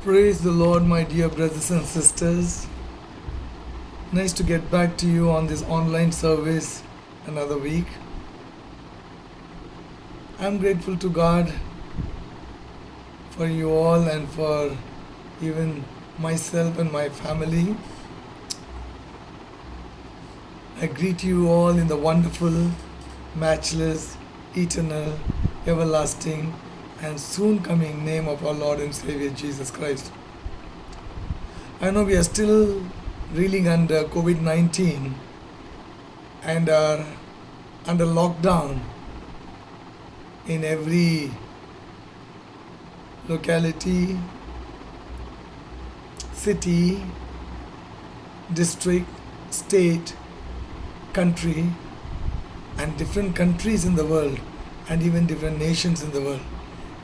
Praise the Lord, my dear brothers and sisters. Nice to get back to you on this online service another week. I'm grateful to God for you all and for even myself and my family. I greet you all in the wonderful, matchless, eternal, everlasting, and soon coming name of our Lord and Savior Jesus Christ. I know we are still reeling under COVID 19 and are under lockdown in every locality, city, district, state, country, and different countries in the world, and even different nations in the world.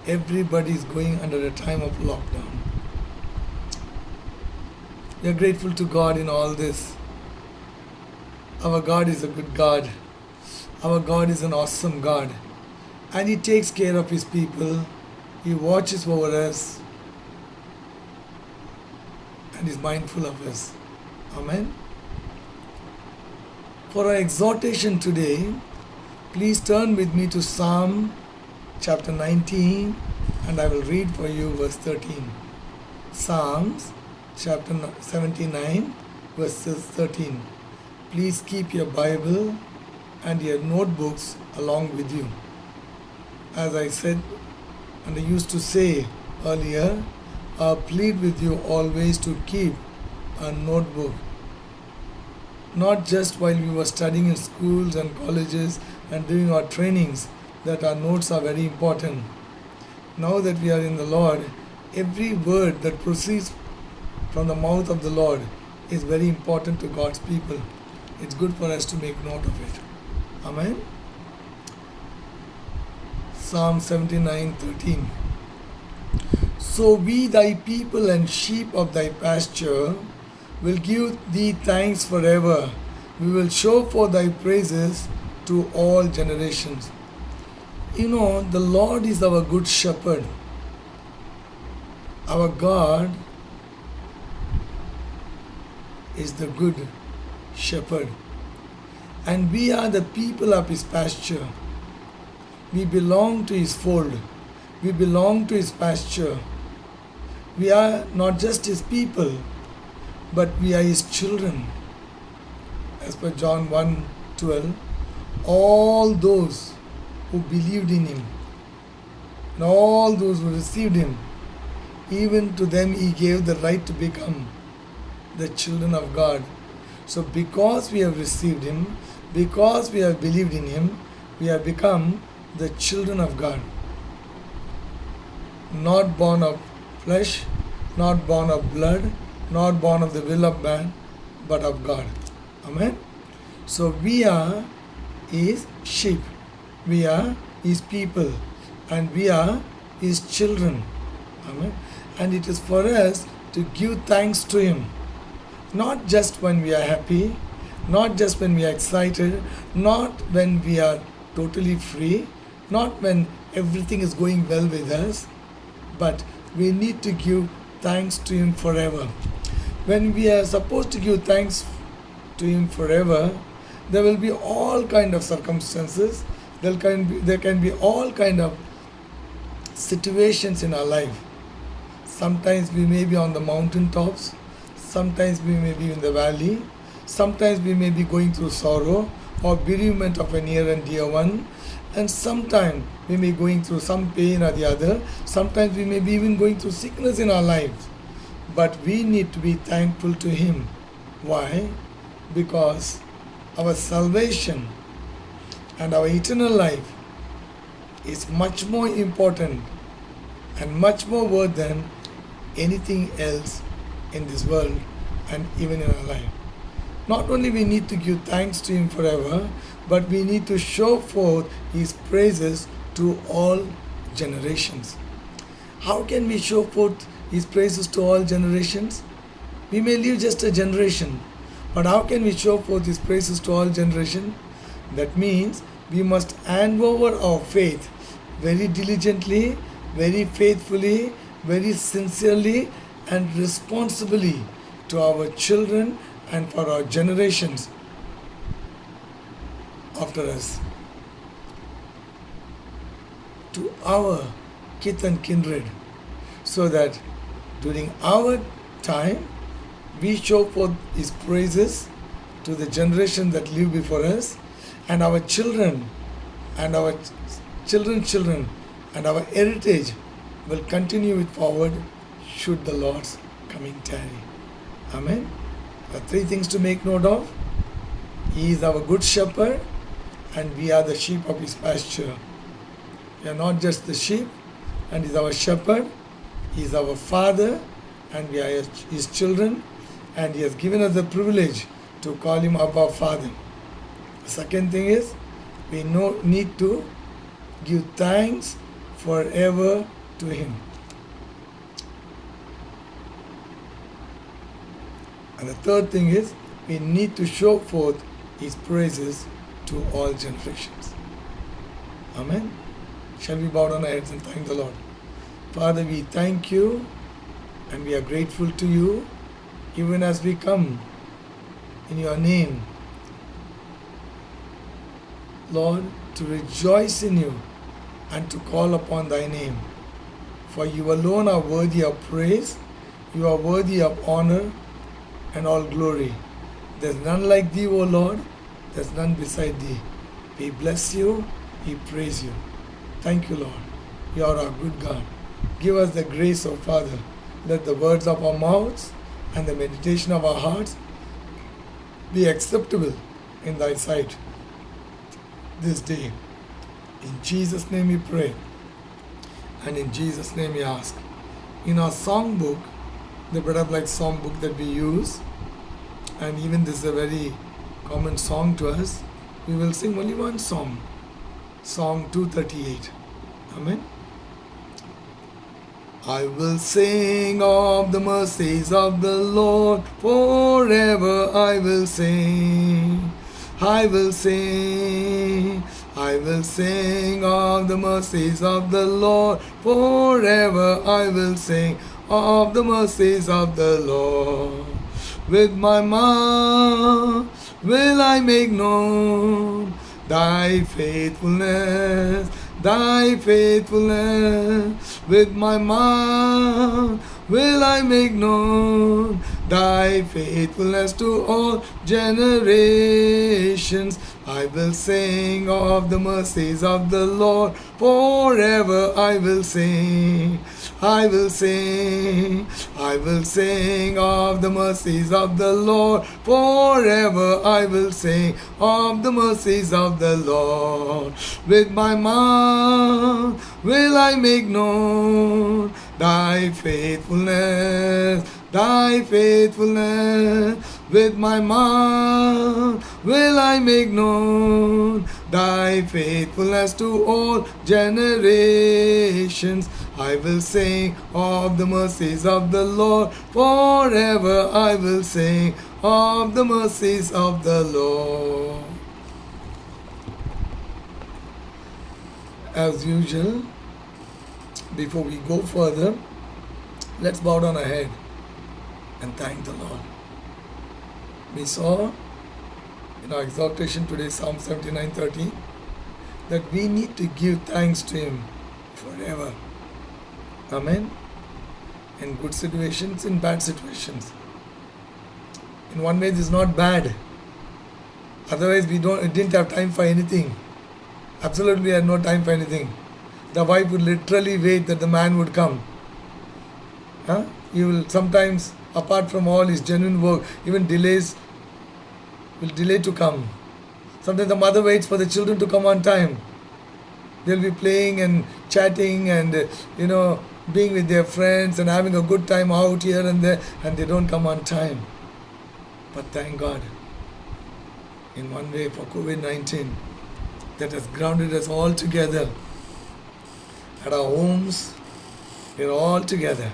Everybody is going under a time of lockdown. We are grateful to God in all this. Our God is a good God. Our God is an awesome God. And He takes care of His people. He watches over us. And is mindful of us. Amen. For our exhortation today, please turn with me to Psalm chapter 19, and I will read for you verse 13. Psalms chapter 79, verses 13. Please keep your Bible and your notebooks along with you. As I said, and I used to say earlier, I plead with you always to keep a notebook. Not just while we were studying in schools and colleges and doing our trainings, that our notes are very important. Now that we are in the Lord, every word that proceeds from the mouth of the Lord is very important to God's people. It's good for us to make note of it. Amen. Psalm 79:13. So we, thy people and sheep of thy pasture, will give thee thanks forever. We will show forth thy praises to all generations. You know, the Lord is our good shepherd. Our God is the good shepherd. And we are the people of His pasture. We belong to His fold. We belong to His pasture. We are not just His people, but we are His children. As per John 1:12, all those who believed in Him, and all those who received Him, even to them He gave the right to become the children of God. So because we have received Him, because we have believed in Him, we have become the children of God. Not born of flesh, not born of blood, not born of the will of man, but of God. Amen. So we are His sheep. We are His people, and we are His children. Amen. And it is for us to give thanks to Him, not just when we are happy, not just when we are excited, not when we are totally free, not when everything is going well with us, but we need to give thanks to Him forever. When we are supposed to give thanks to Him forever, there will be all kind of circumstances. There can be all kind of situations in our life. Sometimes we may be on the mountain tops. Sometimes we may be in the valley. Sometimes we may be going through sorrow or bereavement of a near and dear one. And sometimes we may be going through some pain or the other. Sometimes we may be even going through sickness in our lives. But we need to be thankful to Him. Why? Because our salvation and our eternal life is much more important and much more worth than anything else in this world and even in our life. Not only we need to give thanks to Him forever, but we need to show forth His praises to all generations. How can we show forth His praises to all generations? We may live just a generation, but how can we show forth His praises to all generations? That means we must hand over our faith very diligently, very faithfully, very sincerely, and responsibly to our children and for our generations after us, to our kith and kindred, so that during our time we show forth His praises to the generation that live before us, and our children and our children's children and our heritage will continue it forward should the Lord's coming tarry. Amen. There are three things to make note of. He is our good shepherd, and we are the sheep of His pasture. We are not just the sheep, and He is our shepherd. He is our Father, and we are His children, and He has given us the privilege to call Him Abba Father. The second thing is, we need to give thanks forever to Him. And the third thing is, we need to show forth His praises to all generations. Amen. Shall we bow down our heads and thank the Lord? Father, we thank You and we are grateful to You, even as we come in Your name, Lord, to rejoice in You and to call upon Thy name. For You alone are worthy of praise, You are worthy of honor and all glory. There's none like Thee, O Lord, there's none beside Thee. We bless You, we praise You. Thank You, Lord. You are our good God. Give us the grace, O Father. Let the words of our mouths and the meditation of our hearts be acceptable in Thy sight this day. In Jesus' name we pray, and in Jesus' name we ask. In our song book, the Bread of Life song book that we use, and even this is a very common song to us, we will sing only one song, Song 238. Amen. I will sing of the mercies of the Lord, forever I will sing. I will sing of the mercies of the Lord, forever I will sing of the mercies of the Lord. With my mouth will I make known Thy faithfulness, Thy faithfulness. With my mouth will I make known Thy faithfulness to all generations. I will sing of the mercies of the Lord, forever I will sing. I will sing of the mercies of the Lord, forever I will sing of the mercies of the Lord. With my mouth will I make known Thy faithfulness, Thy faithfulness. With my mouth will I make known Thy faithfulness to all generations. I will sing of the mercies of the Lord, forever I will sing of the mercies of the Lord. As usual, before we go further, let's bow down our head and thank the Lord. We saw in our exhortation today, Psalm 79:13, that we need to give thanks to Him forever. Amen. In good situations, in bad situations. In one way, this is not bad. Otherwise, we didn't have time for anything. Absolutely had no time for anything. The wife would literally wait that the man would come. He will sometimes, apart from all his genuine work, even will delay to come. Sometimes the mother waits for the children to come on time. They'll be playing and chatting and, being with their friends and having a good time out here and there, and they don't come on time. But thank God, in one way, for COVID-19, that has grounded us all together. At our homes, we're all together.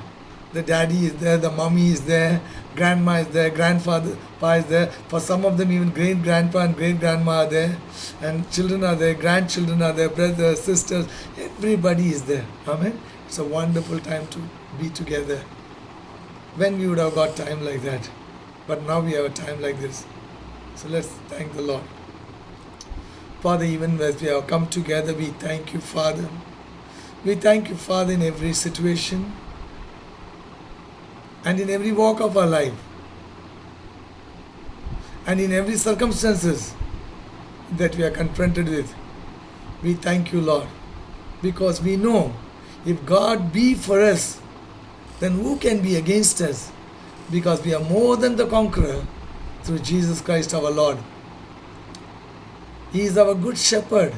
The daddy is there, the mommy is there, grandma is there, grandfather is there. For some of them, even great-grandpa and great-grandma are there. And children are there, grandchildren are there, brothers, sisters. Everybody is there. Amen. It's a wonderful time to be together. when we would have got time like that. But now we have a time like this. So let's thank the Lord. Father, even as we have come together, we thank you, Father. We thank you, Father, in every situation and in every walk of our life and in every circumstances that we are confronted with. We thank you, Lord, because we know if God be for us, then who can be against us? Because we are more than the conqueror through Jesus Christ our Lord. He is our good shepherd.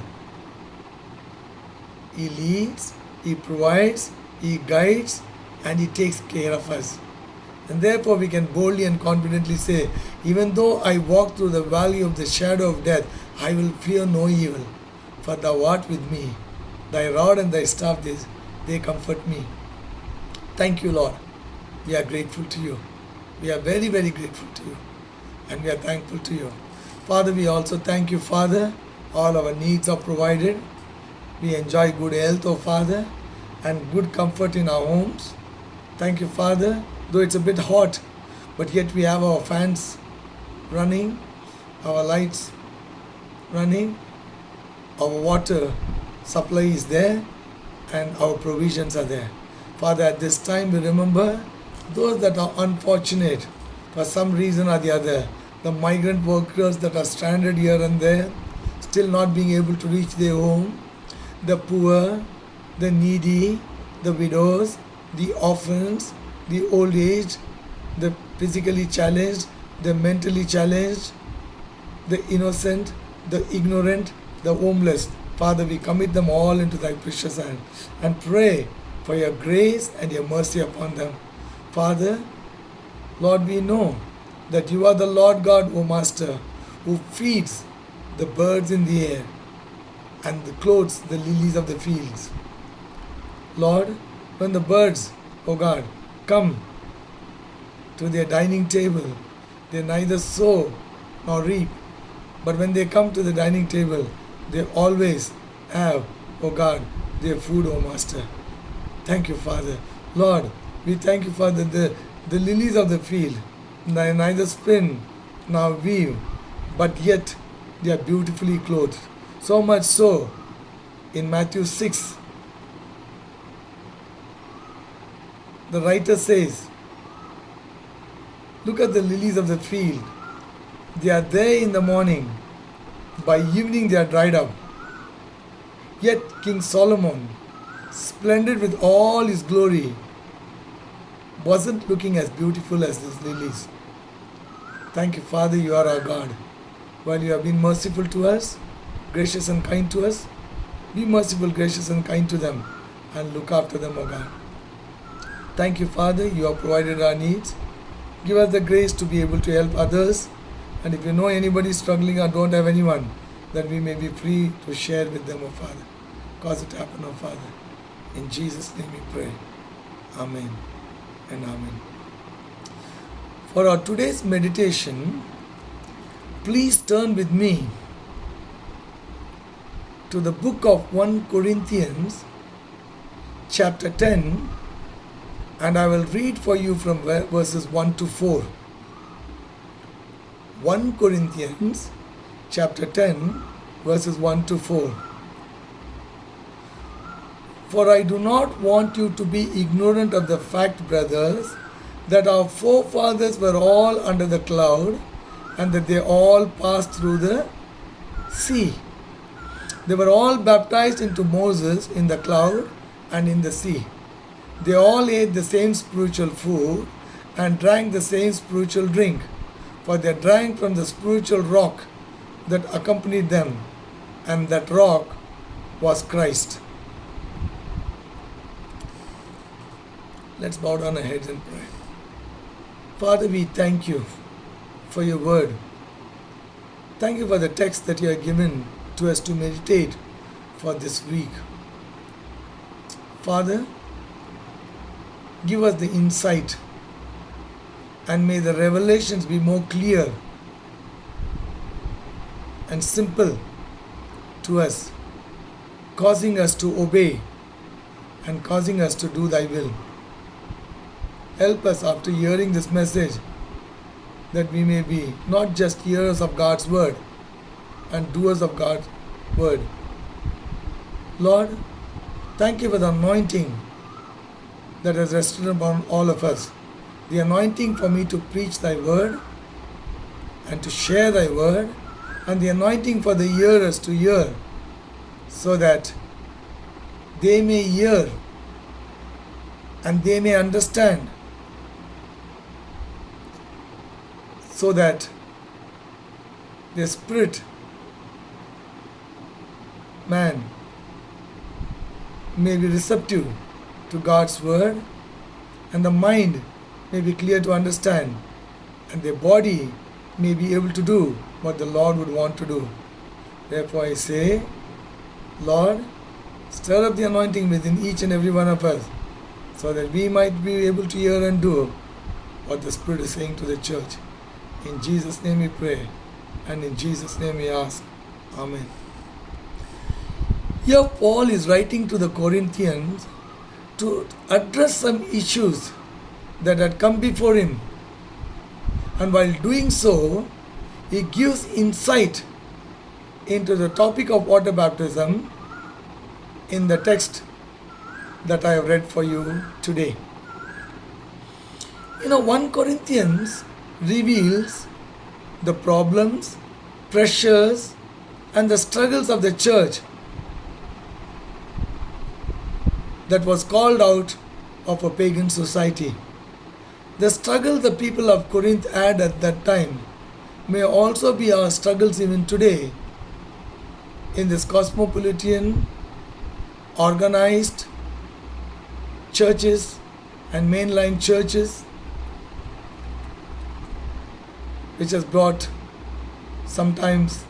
He leads, He provides, He guides, and He takes care of us. And therefore we can boldly and confidently say, even though I walk through the valley of the shadow of death, I will fear no evil, for thou art with me. Thy rod and thy staff, they comfort me. Thank you, Lord. We are grateful to you. We are very, very grateful to you. And we are thankful to you. Father, we also thank you, Father. All our needs are provided. We enjoy good health, oh Father, and good comfort in our homes. Thank you, Father. Though it's a bit hot, but yet we have our fans running, our lights running, our water supply is there, and our provisions are there. Father, at this time we remember those that are unfortunate for some reason or the other, the migrant workers that are stranded here and there, still not being able to reach their home, the poor, the needy, the widows, the orphans, the old aged, the physically challenged, the mentally challenged, the innocent, the ignorant, the homeless. Father, we commit them all into thy precious hand and pray for your grace and your mercy upon them. Father, Lord, we know that you are the Lord God, O Master, who feeds the birds in the air and clothes the lilies of the fields. Lord, when the birds, O God, come to their dining table, they neither sow nor reap, but when they come to the dining table, they always have, O God, their food, O Master. Thank you, Father. Lord, we thank you, Father, the lilies of the field, they neither spin nor weave, but yet they are beautifully clothed. So much so, in Matthew 6, the writer says, look at the lilies of the field. They are there in the morning. By evening they are dried up. Yet King Solomon, splendid with all his glory, wasn't looking as beautiful as these lilies. Thank you, Father, you are our God. While you have been merciful to us, gracious and kind to us, be merciful, gracious and kind to them, and look after them, O God. Thank you, Father, you have provided our needs. Give us the grace to be able to help others. And if you know anybody struggling or don't have anyone, that we may be free to share with them, O Father. Cause it to happen, O Father. In Jesus' name we pray. Amen and amen. For our today's meditation, please turn with me to the book of 1 Corinthians, chapter 10, and I will read for you from verses 1 to 4. 1 Corinthians chapter 10 verses 1 to 4. For I do not want you to be ignorant of the fact, brothers, that our forefathers were all under the cloud and that they all passed through the sea. They were all baptized into Moses in the cloud and in the sea. They all ate the same spiritual food and drank the same spiritual drink, for they drank from the spiritual rock that accompanied them, and that rock was Christ. Let's bow down our heads and pray. Father, we thank you for your word. Thank you for the text that you have given to us to meditate for this week. Father, give us the insight, and may the revelations be more clear and simple to us, causing us to obey and causing us to do thy will. help us after hearing this message that we may be not just hearers of God's word and doers of God's word. Lord, thank you for the anointing that has rested upon all of us. The anointing for me to preach thy word and to share thy word, and the anointing for the hearers to hear, so that they may hear and they may understand, so that the spirit man may be receptive to God's word, and the mind may be clear to understand, and the body may be able to do what the Lord would want to do. Therefore I say, Lord, stir up the anointing within each and every one of us, so that we might be able to hear and do what the Spirit is saying to the church. In Jesus' name we pray, and in Jesus' name we ask. Amen. Here Paul is writing to the Corinthians to address some issues that had come before him. And while doing so, he gives insight into the topic of water baptism in the text that I have read for you today. 1 Corinthians reveals the problems, pressures, and the struggles of the church that was called out of a pagan society. The struggle the people of Corinth had at that time may also be our struggles even today in this cosmopolitan, organized churches and mainline churches, which has brought sometimes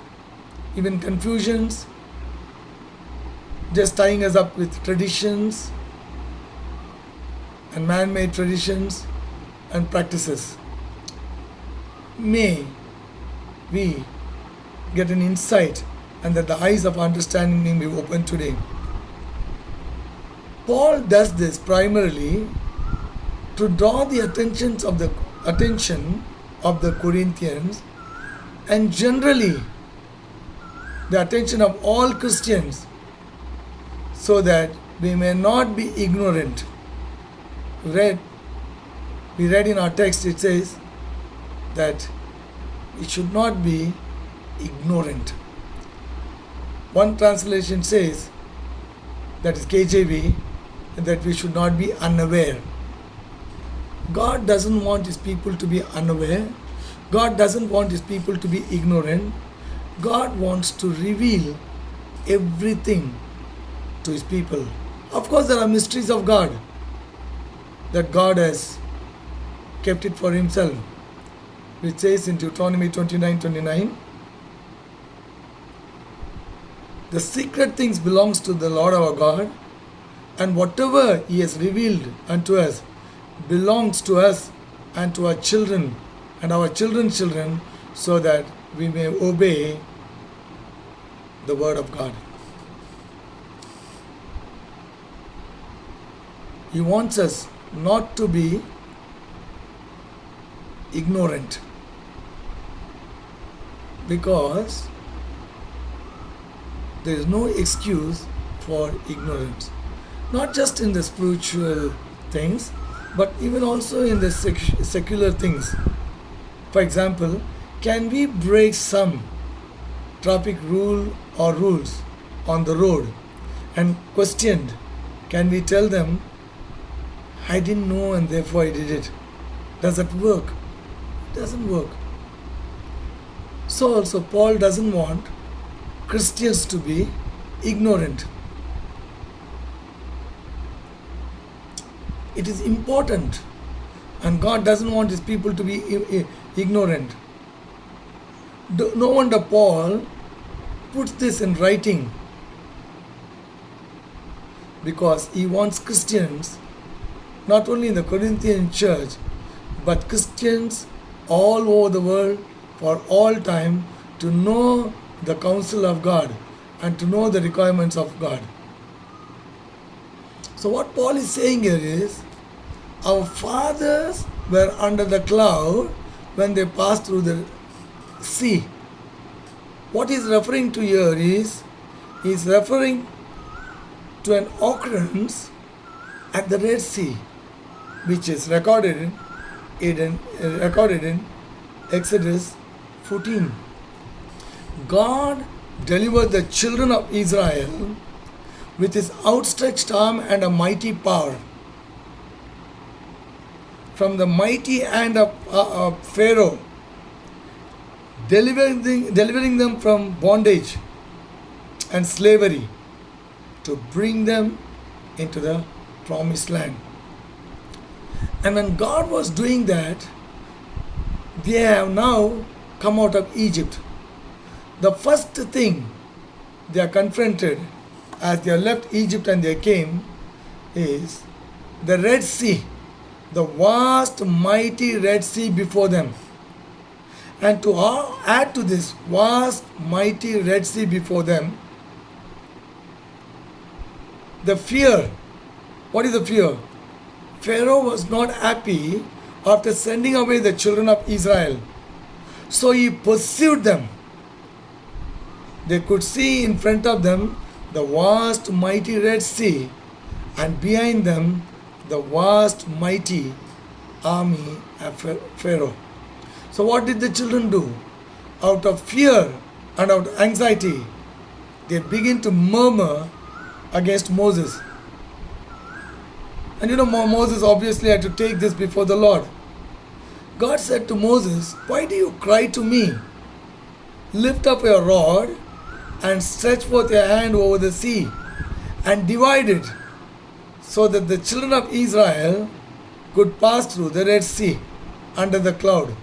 even confusions, just tying us up with traditions and man-made traditions and practices. May we get an insight and that the eyes of understanding may be opened today. Paul does this primarily to draw the attention of the Corinthians, and generally the attention of all Christians, so that we may not be ignorant. We read in our text, it says that we should not be ignorant. One translation says, that is KJV, that we should not be unaware. God doesn't want his people to be unaware. God doesn't want his people to be ignorant. God wants to reveal everything to his people. Of course, there are mysteries of God that God has kept it for himself, which says in Deuteronomy 29:29, the secret things belongs to the Lord our God, and whatever he has revealed unto us belongs to us and to our children and our children's children, so that we may obey the word of God. He wants us not to be ignorant, because there is no excuse for ignorance, not just in the spiritual things, but even also in the secular things. For example, can we break some traffic rule or rules on the road and questioned, can we tell them, I didn't know and therefore I did it? Does that work? It doesn't work. So also Paul doesn't want Christians to be ignorant. It is important, and God doesn't want his people to be ignorant. No wonder Paul puts this in writing, because he wants Christians, not only in the Corinthian church, but Christians all over the world for all time, to know the counsel of God and to know the requirements of God. So what Paul is saying here is, Our fathers were under the cloud when they passed through the sea. What he's referring to here is he's referring to an occurrence at the Red Sea, which is recorded in Exodus 14. God delivered the children of Israel with his outstretched arm and a mighty power from the mighty hand of Pharaoh, delivering them from bondage and slavery to bring them into the promised land. And when God was doing that, they have now come out of Egypt. The first thing they are confronted as they left Egypt and they came is the Red Sea, the vast, mighty Red Sea before them. And to add to this vast, mighty Red Sea before them, the fear. What is the fear? Pharaoh was not happy after sending away the children of Israel. So he pursued them. They could see in front of them the vast, mighty Red Sea, and behind them the vast, mighty army of Pharaoh. So what did the children do? Out of fear and out of anxiety, they begin to murmur against Moses. And Moses obviously had to take this before the Lord. God said to Moses, "Why do you cry to me? Lift up your rod and stretch forth your hand over the sea and divide it so that the children of Israel could pass through the Red Sea under the cloud."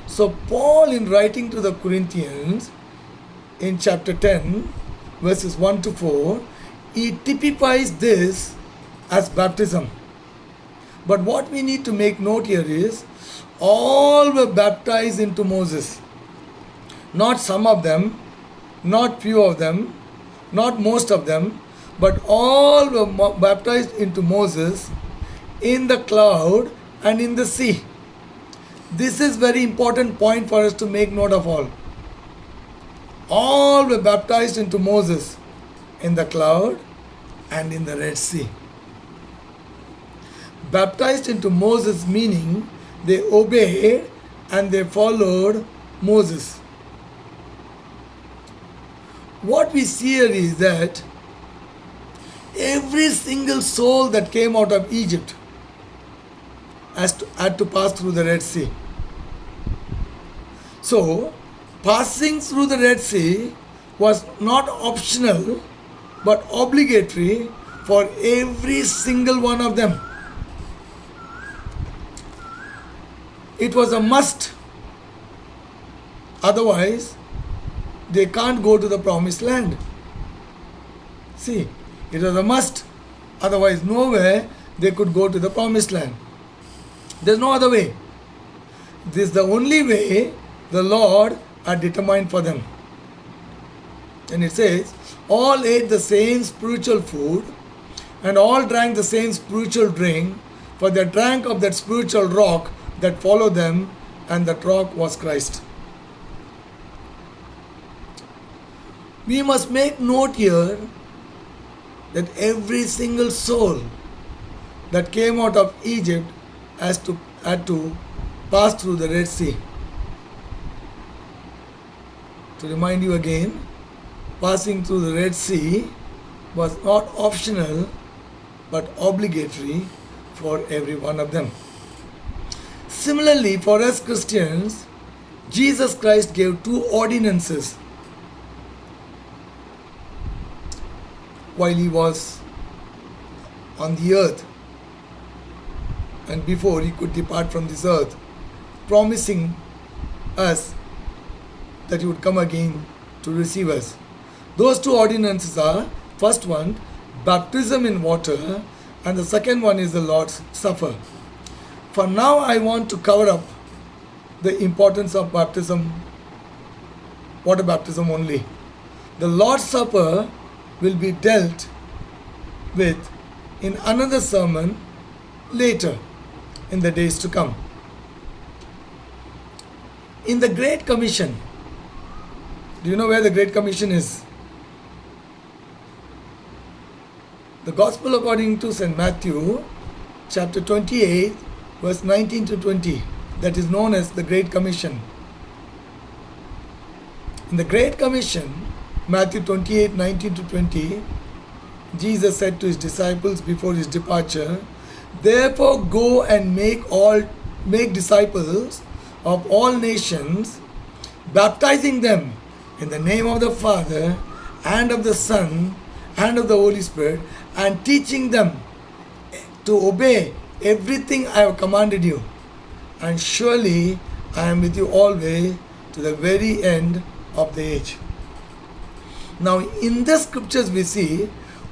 So Paul, in writing to the Corinthians in chapter 10, verses 1 to 4, he typifies this as baptism. But what we need to make note here is all were baptized into Moses. Not some of them, not few of them, not most of them, but all were baptized into Moses in the cloud and in the sea. This is very important point for us to make note of all. All were baptized into Moses in the cloud and in the Red Sea. Baptized into Moses meaning they obeyed and they followed Moses. What we see here is that every single soul that came out of Egypt had to pass through the Red Sea. So, passing through the Red Sea was not optional but obligatory for every single one of them. It was a must. Otherwise, they can't go to the promised land. See, it was a must. Otherwise, nowhere they could go to the promised land. There's no other way. This is the only way the Lord had determined for them. And it says, all ate the same spiritual food and all drank the same spiritual drink, for they drank of that spiritual rock that followed them, and that rock was Christ. We must make note here that every single soul that came out of Egypt had to pass through the Red Sea. To remind you again, passing through the Red Sea was not optional but obligatory for every one of them. Similarly, for us Christians, Jesus Christ gave two ordinances while he was on the earth and before he could depart from this earth, promising us that he would come again to receive us. Those two ordinances are, first one, baptism in water, and the second one is the Lord's Supper. For now, I want to cover up the importance of baptism, water baptism only. The Lord's Supper will be dealt with in another sermon later. in the days to come. In the Great Commission, do you know where the Great Commission is? The Gospel according to St. Matthew, chapter 28, verse 19 to 20, that is known as the Great Commission. In the Great Commission, Matthew 28, 19 to 20, Jesus said to his disciples before his departure, "Therefore go and make disciples of all nations, baptizing them in the name of the Father and of the Son and of the Holy Spirit, and teaching them to obey everything I have commanded you. And surely I am with you always to the very end of the age." Now in the scriptures we see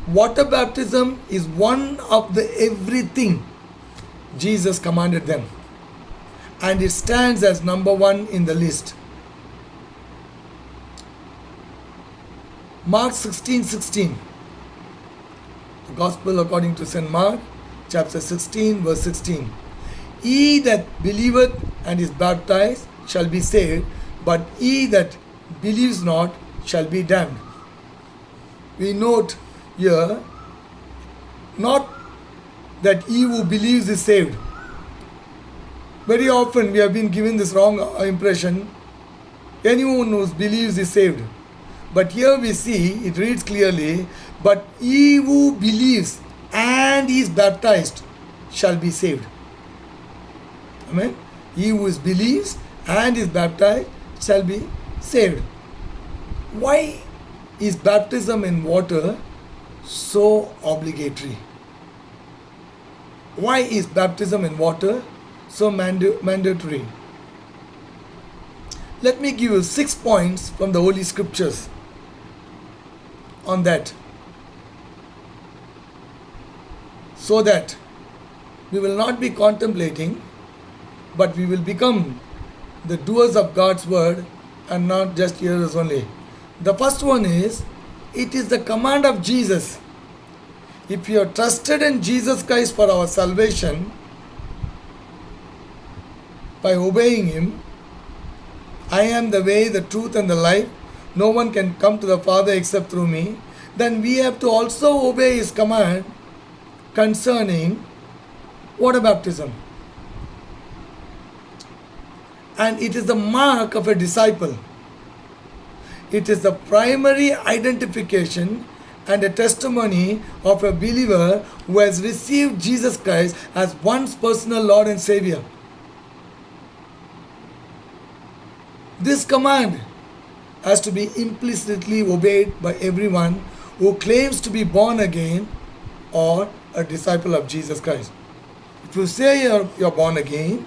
water baptism is one of the everything Jesus commanded them, and it stands as number one in the list. Mark 16:16. The Gospel according to St. Mark, chapter 16, verse 16. "He that believeth and is baptized shall be saved, but he that believes not shall be damned." We note here, not that he who believes is saved. Very often we have been given this wrong impression. Anyone who believes is saved. But here we see, it reads clearly, "But he who believes and is baptized shall be saved." Amen. He who believes and is baptized shall be saved. Why is baptism in water so obligatory? Why is baptism in water so mandatory? Let me give you 6 points from the Holy Scriptures on that, so that we will not be contemplating, but we will become the doers of God's word and not just hearers only. The first one is, it is the command of Jesus. If you are trusted in Jesus Christ for our salvation, by obeying Him, "I am the way, the truth, and the life. No one can come to the Father except through me," then we have to also obey His command concerning water baptism. And it is the mark of a disciple. It is the primary identification and a testimony of a believer who has received Jesus Christ as one's personal Lord and Savior. This command has to be implicitly obeyed by everyone who claims to be born again or a disciple of Jesus Christ. If you say you're born again,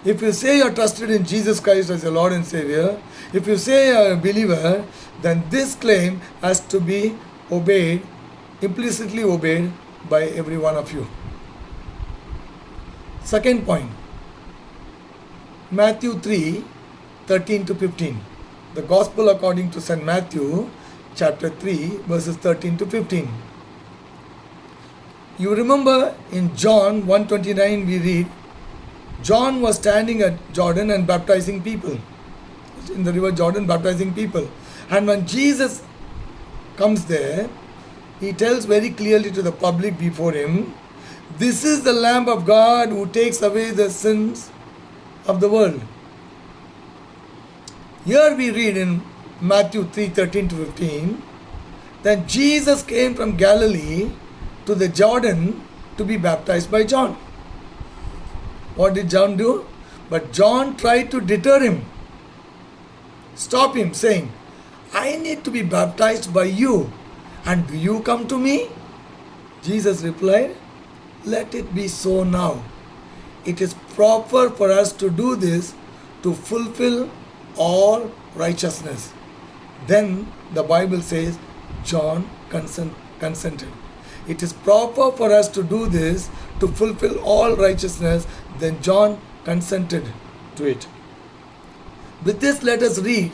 if you say you're trusted in Jesus Christ as your Lord and Savior, if you say you're a believer, then this claim has to be obeyed, implicitly obeyed by every one of you. Second point, Matthew 3, 13 to 15. The Gospel according to St. Matthew, chapter 3, verses 13 to 15. You remember in John 1:29 we read, John was standing at Jordan and baptizing people. In the river Jordan, baptizing people. And when Jesus comes there, he tells very clearly to the public before him, "This is the Lamb of God who takes away the sins of the world." Here we read in Matthew 3, 13 to 15, that Jesus came from Galilee to the Jordan to be baptized by John. What did John do? But John tried to deter him, stop him, saying, "I need to be baptized by you, and do you come to me?" Jesus replied, "Let it be so now. It is proper for us to do this to fulfill all righteousness." Then the Bible says John consented. It is proper for us to do this to fulfill all righteousness. Then John consented to it. With this, let us read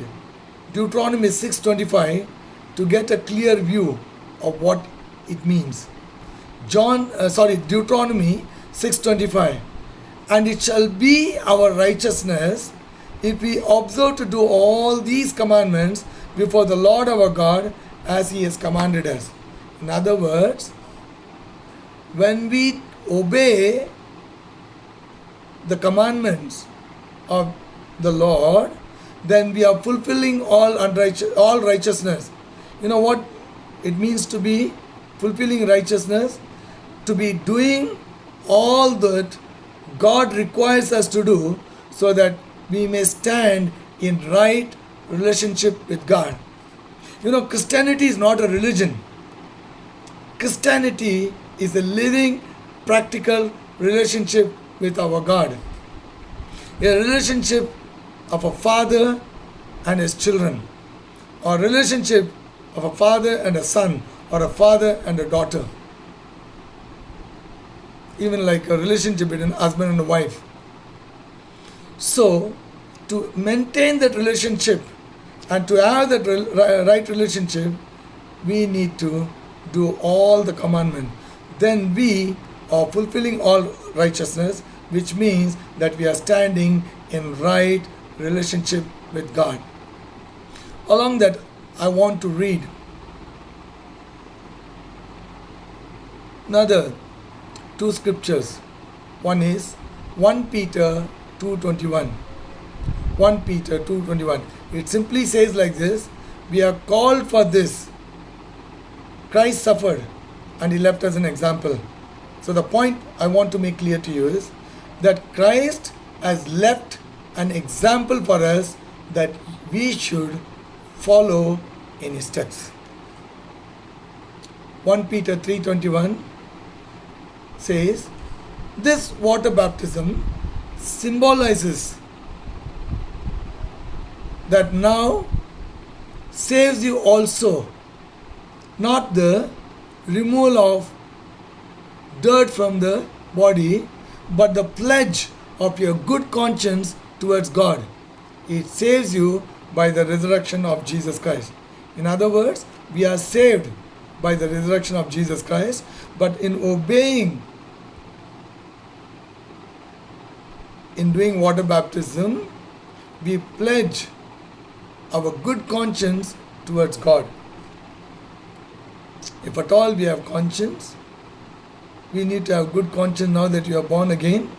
Deuteronomy 6:25 to get a clear view of what it means. Deuteronomy 6:25. And it shall be our righteousness if we observe to do all these commandments before the Lord our God as He has commanded us. In other words, when we obey the commandments of the Lord, then we are fulfilling all righteousness. You know what it means to be fulfilling righteousness? To be doing all that God requires us to do so that we may stand in right relationship with God. You know, Christianity is not a religion. Christianity is a living, practical relationship with our God. A relationship of a father and his children, or a relationship of a father and a son, or a father and a daughter. Even like a relationship between husband and a wife. So, to maintain that relationship and to have that right relationship, we need to do all the commandments. Then we are fulfilling all righteousness, which means that we are standing in right relationship with God. Along that, I want to read another two scriptures. One is 1 Peter 2:21. 1 Peter 2:21. It simply says like this: we are called for this. Christ suffered and He left us an example. So the point I want to make clear to you is that Christ has left an example for us that we should follow in His steps. 1 Peter 3:21 says, this water baptism symbolizes that now saves you also, not the removal of dirt from the body, but the pledge of your good conscience towards God. It saves you by the resurrection of Jesus Christ. In other words, we are saved by the resurrection of Jesus Christ, but in obeying, in doing water baptism, we pledge our good conscience towards God. If at all we have conscience, we need to have good conscience now that you are born again.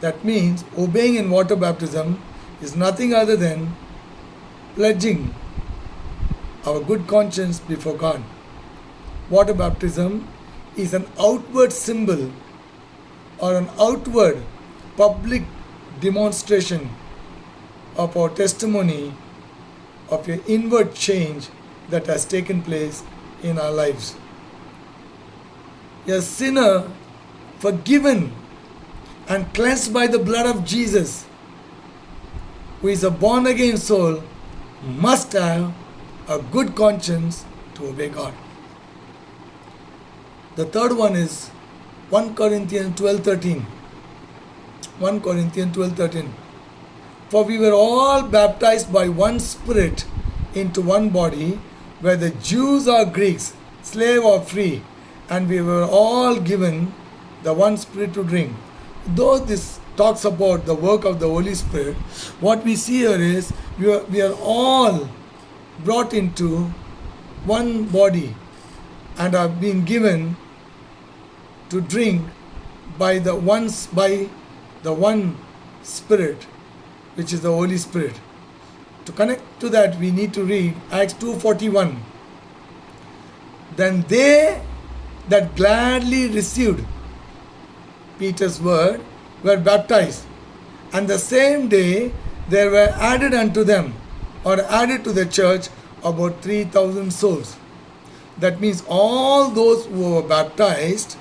That means obeying in water baptism is nothing other than pledging our good conscience before God. Water baptism is an outward symbol or an outward public demonstration of our testimony of an inward change that has taken place in our lives. A sinner forgiven and cleansed by the blood of Jesus, who is a born again soul, must have a good conscience to obey God. The third one is 1 Corinthians 12:13. 1 Corinthians 12:13. For we were all baptized by one Spirit into one body, whether Jews or Greeks, slave or free, and we were all given the one Spirit to drink. Though this talks about the work of the Holy Spirit, what we see here is we are all brought into one body and are being given to drink by the one Spirit, which is the Holy Spirit. To connect to that, we need to read Acts 2:41. Then they that gladly received Peter's word were baptized, and the same day there were added unto them, or added to the church, about 3,000 souls. That means all those who were baptized,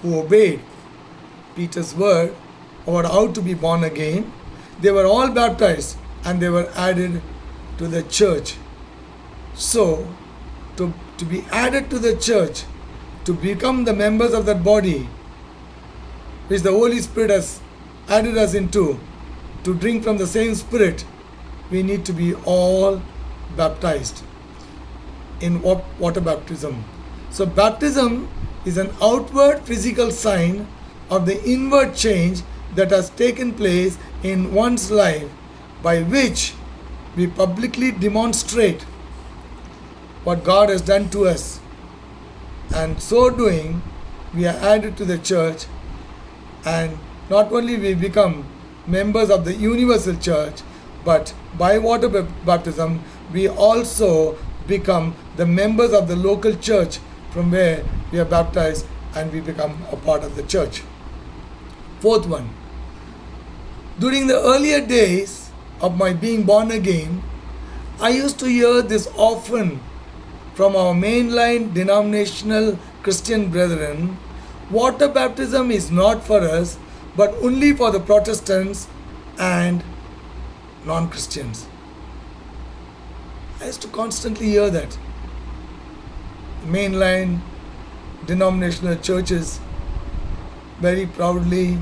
who obeyed Peter's word about how to be born again, they were all baptized and they were added to the church. So, to be added to the church, to become the members of that body, which the Holy Spirit has added us into, to drink from the same Spirit, we need to be all baptized in water baptism. So baptism is an outward physical sign of the inward change that has taken place in one's life by which we publicly demonstrate what God has done to us. And so doing, we are added to the church, and not only we become members of the universal church, but by water baptism, we also become the members of the local church from where we are baptized, and we become a part of the church. Fourth one, during the earlier days of my being born again, I used to hear this often from our mainline denominational Christian brethren: water baptism is not for us, but only for the Protestants and non-Christians. I used to constantly hear that. Mainline denominational churches very proudly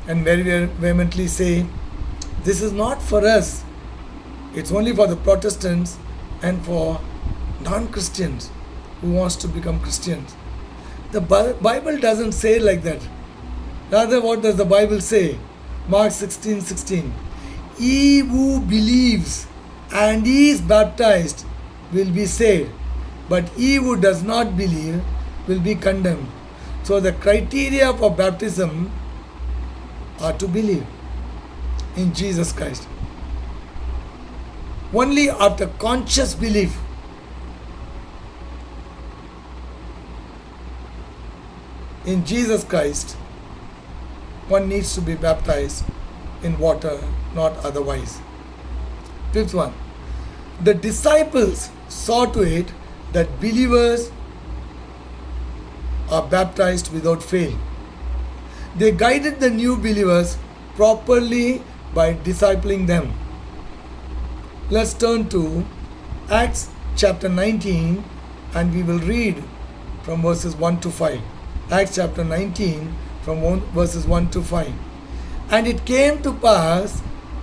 and very vehemently say, this is not for us, it's only for the Protestants and for non-Christians who wants to become Christians. The Bible doesn't say like that. Rather, what does the Bible say? Mark 16:16. He who believes and is baptized will be saved, but he who does not believe will be condemned. So the criteria for baptism are to believe in Jesus Christ. Only after conscious belief in Jesus Christ, one needs to be baptized in water, not otherwise. Fifth one, the disciples saw to it that believers are baptized without fail. They guided the new believers properly by discipling them. Let's turn to Acts chapter 19, and we will read from verses 1 to 5. Acts chapter 19 from verses 1 to 5. And it came to pass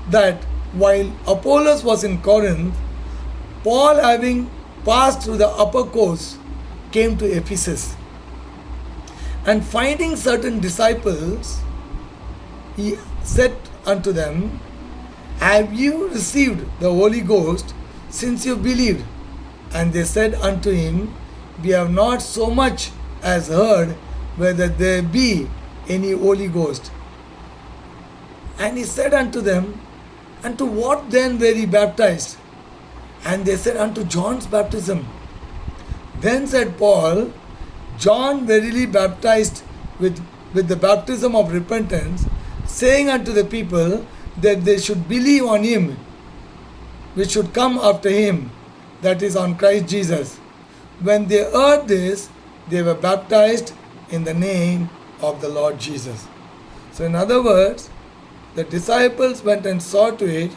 that while Apollos was in Corinth, Paul, having passed through the upper coast, came to Ephesus. And finding certain disciples, he said unto them, have you received the Holy Ghost since you believed? And they said unto him, we have not so much as heard whether there be any Holy Ghost. And he said unto them, unto what then were ye baptized? And they said, unto John's baptism. Then said Paul, John verily baptized with the baptism of repentance, saying unto the people that they should believe on him which should come after him, that is, on Christ Jesus. When they heard this, they were baptized in the name of the Lord Jesus. So in other words, the disciples went and saw to it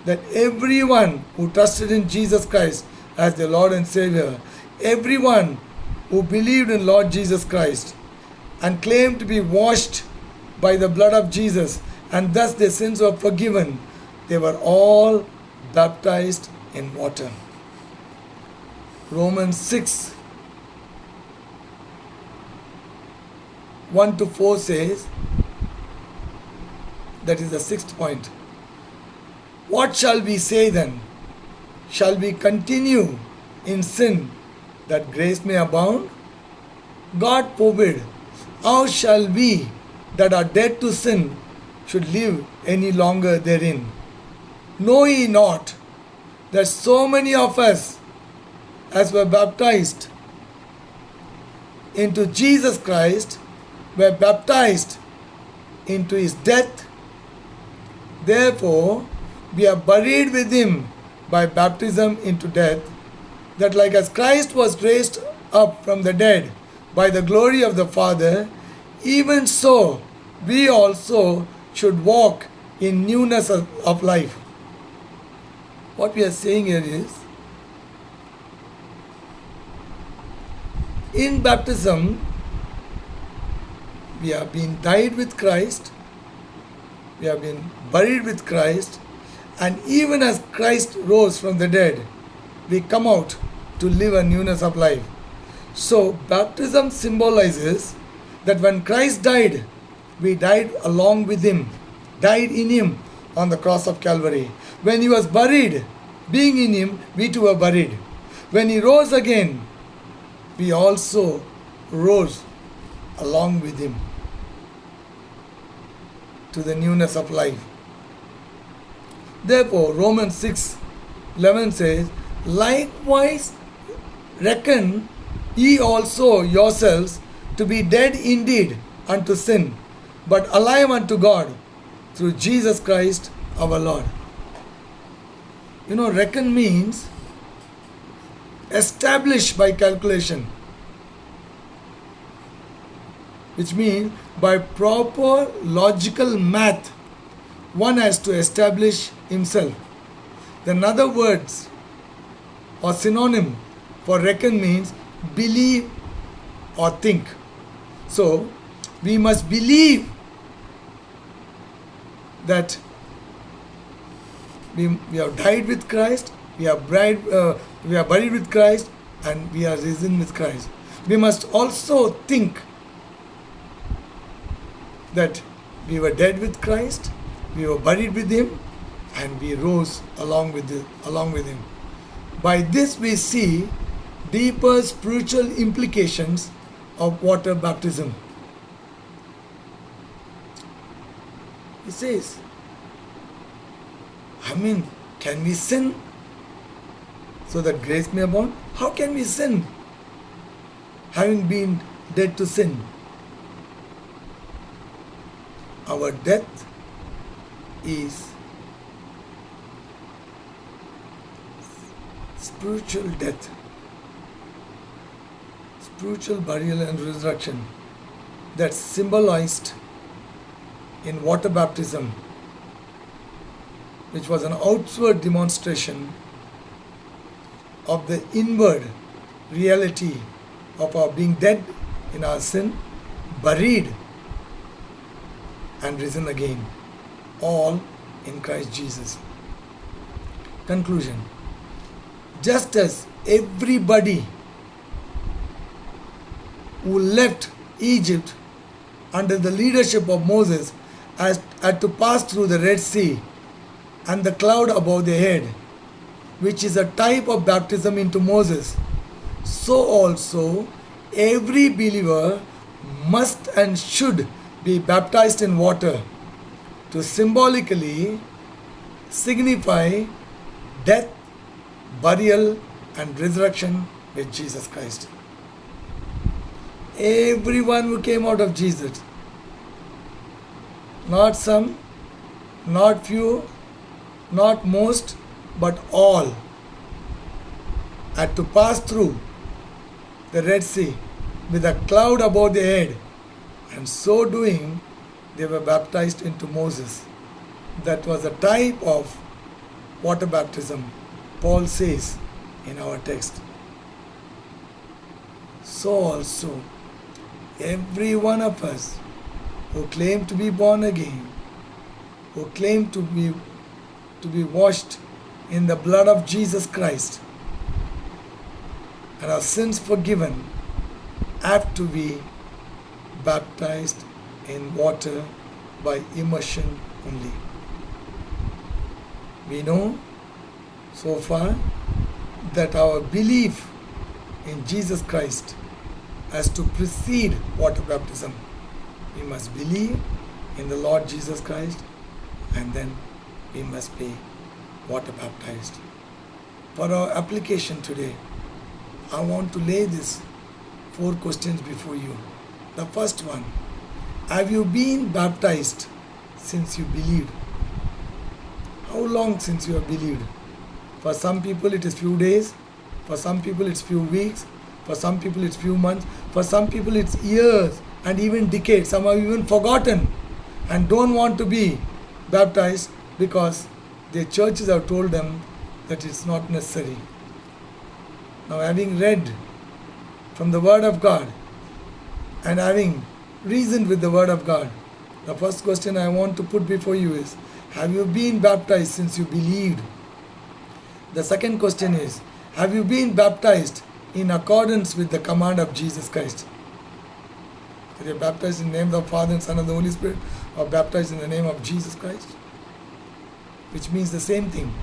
that everyone who trusted in Jesus Christ as their Lord and Savior, everyone who believed in Lord Jesus Christ and claimed to be washed by the blood of Jesus, and thus their sins were forgiven, they were all baptized in water. Romans 6 1 to 4 says, that is the sixth point. What shall we say then? Shall we continue in sin that grace may abound? God forbid. How shall we that are dead to sin should live any longer therein? Know ye not that so many of us as were baptized into Jesus Christ were baptized into his death? Therefore, we are buried with him by baptism into death, that like as Christ was raised up from the dead by the glory of the Father, even so we also should walk in newness of life. What we are saying here is, in baptism, we have been died with Christ, we have been buried with Christ, and even as Christ rose from the dead, we come out to live a newness of life. So baptism symbolizes that when Christ died we died along with him, died in him on the cross of Calvary. When he was buried, being in him, we too were buried. When he rose again, we also rose along with him to the newness of life. Therefore, Romans 6:11 says, likewise reckon ye also yourselves to be dead indeed unto sin, but alive unto God through Jesus Christ our Lord. You know, reckon means establish by calculation, which means by proper logical math, one has to establish himself. Then other words or synonym for reckon means believe or think. So we must believe that we have died with Christ, we are buried with Christ, and we are risen with Christ. We must also think that we were dead with Christ, we were buried with him, and we rose along with him. By this we see deeper spiritual implications of water baptism. He says, can we sin so that grace may abound? How can we sin having been dead to sin? Our death is spiritual death, spiritual burial and resurrection that's symbolized in water baptism, which was an outward demonstration of the inward reality of our being dead in our sin, buried and risen again, all in Christ Jesus. Conclusion. Just as everybody who left Egypt under the leadership of Moses had to pass through the Red Sea and the cloud above their head, which is a type of baptism into Moses, so also every believer must and should be baptized in water to symbolically signify death, burial, and resurrection with Jesus Christ. Everyone who came out of Jesus, not some, not few, not most, but all, had to pass through the Red Sea with a cloud above their head, and so doing they were baptized into Moses. That was a type of water baptism, Paul says in our text. So also every one of us who claim to be born again, who claim to be washed in the blood of Jesus Christ and our sins forgiven, have to be baptized in water by immersion only. We know so far that our belief in Jesus Christ has to precede water baptism. We must believe in the Lord Jesus Christ, and then we must be water baptized. For our application today, I want to lay these 4 questions before you. The first one, have you been baptized since you believed? How long since you have believed? For some people it is few days, for some people it's few weeks, for some people it's few months, for some people it's years and even decades. Some have even forgotten and don't want to be baptized because their churches have told them that it's not necessary. Now, having read from the Word of God and having reasoned with the Word of God, the first question I want to put before you is, have you been baptized since you believed? The second question is, have you been baptized in accordance with the command of Jesus Christ? Whether you're baptized in the name of the Father and Son and the Holy Spirit, or baptized in the name of Jesus Christ, which means the same thing,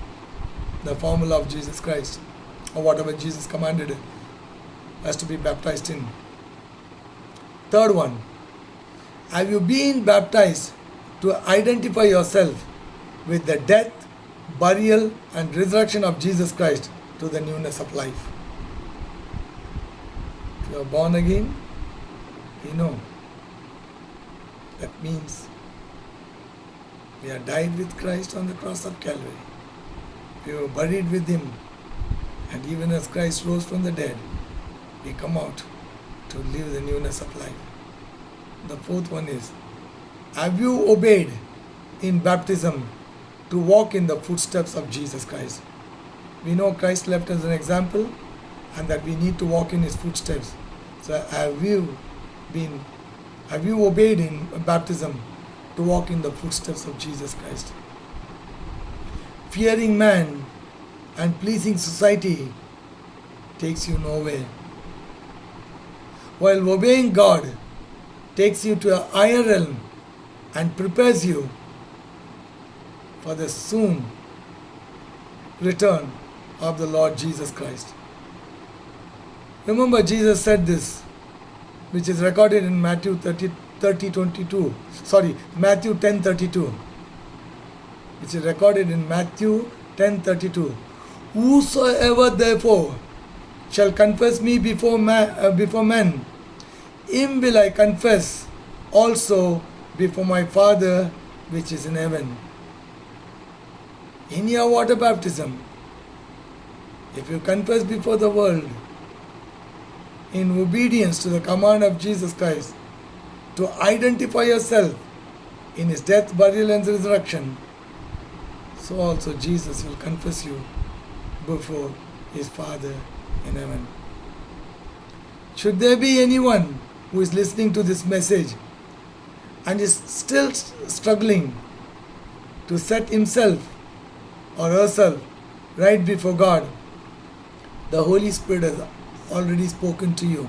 the formula of Jesus Christ, or whatever Jesus commanded has to be baptized in. Third one, have you been baptized to identify yourself with the death, burial, and resurrection of Jesus Christ to the newness of life? If you are born again, we know that means we are died with Christ on the cross of Calvary. We were buried with Him, and even as Christ rose from the dead, we come out to live the newness of life. The fourth one is, have you obeyed in baptism to walk in the footsteps of Jesus Christ? We know Christ left us an example and that we need to walk in His footsteps. So have you obeyed in baptism to walk in the footsteps of Jesus Christ? Fearing man and pleasing society takes you nowhere, while obeying God takes you to a higher realm and prepares you for the soon return of the Lord Jesus Christ. Remember, Jesus said this, which is recorded in Matthew 10:32, which is recorded in Matthew 10:32. Whosoever therefore shall confess me before men, him will I confess also before my Father which is in heaven. In your water baptism, if you confess before the world in obedience to the command of Jesus Christ to identify yourself in His death, burial, and resurrection, so also Jesus will confess you before His Father in heaven. Should there be anyone who is listening to this message and is still struggling to set himself or herself right before God, the Holy Spirit has already spoken to you.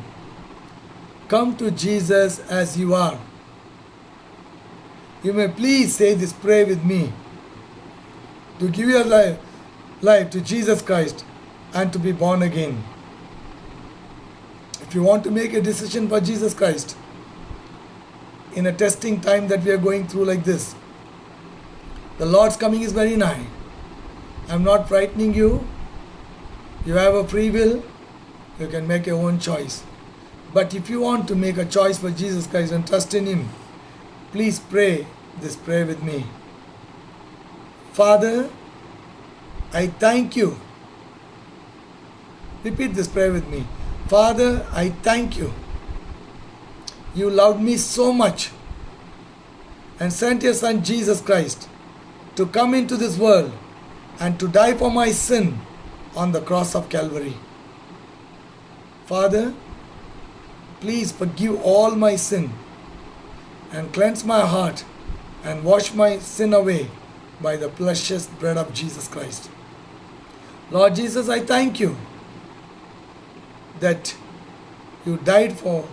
Come to Jesus as you are. You may please say this prayer with me to give your life to Jesus Christ and to be born again. If you want to make a decision for Jesus Christ in a testing time that we are going through like this, the Lord's coming is very nigh. I'm not frightening you. You have a free will. You can make your own choice. But if you want to make a choice for Jesus Christ and trust in Him, please pray this prayer with me. Father, I thank you. Repeat this prayer with me. Father, I thank you. You loved me so much and sent your Son Jesus Christ to come into this world and to die for my sin on the cross of Calvary. Father, please forgive all my sin and cleanse my heart and wash my sin away by the precious blood of Jesus Christ. Lord Jesus, I thank you that you died for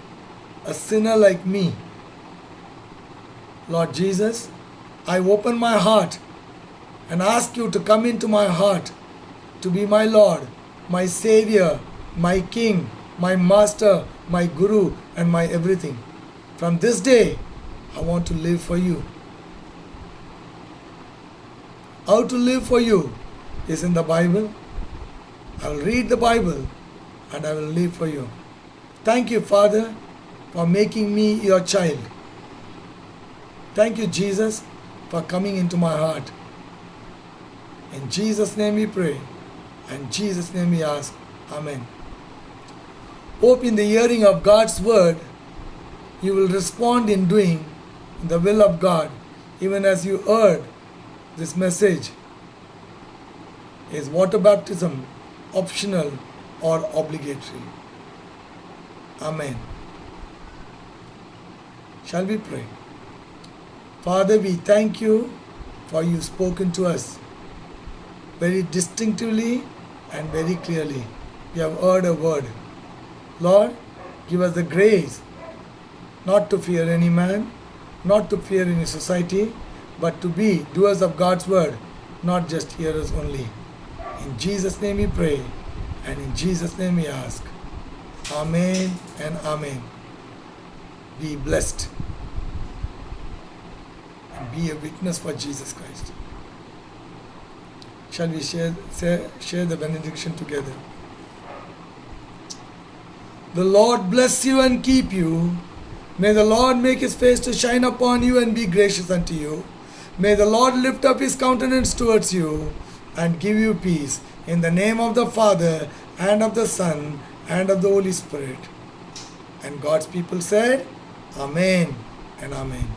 a sinner like me. Lord Jesus, I open my heart and ask you to come into my heart to be my Lord, my Savior, my King, my Master, my Guru, and my everything. From this day, I want to live for you. How to live for you is in the Bible. I will read the Bible and I will live for you. Thank you, Father, for making me your child. Thank you, Jesus, for coming into my heart. In Jesus' name we pray. In Jesus' name we ask. Amen. Hope in the hearing of God's word, you will respond in doing the will of God, even as you heard this message. Is water baptism optional or obligatory? Amen. Shall we pray? Father, we thank you for you spoken to us very distinctively and very clearly. We have heard a word. Lord, give us the grace not to fear any man, not to fear any society, but to be doers of God's word, not just hearers only. In Jesus' name we pray, and in Jesus' name we ask. Amen and amen. Be blessed and be a witness for Jesus Christ. Shall we share the benediction together? The Lord bless you and keep you. May the Lord make his face to shine upon you and be gracious unto you. May the Lord lift up his countenance towards you and give you peace. In the name of the Father, and of the Son, and of the Holy Spirit. And God's people said, Amen and Amen.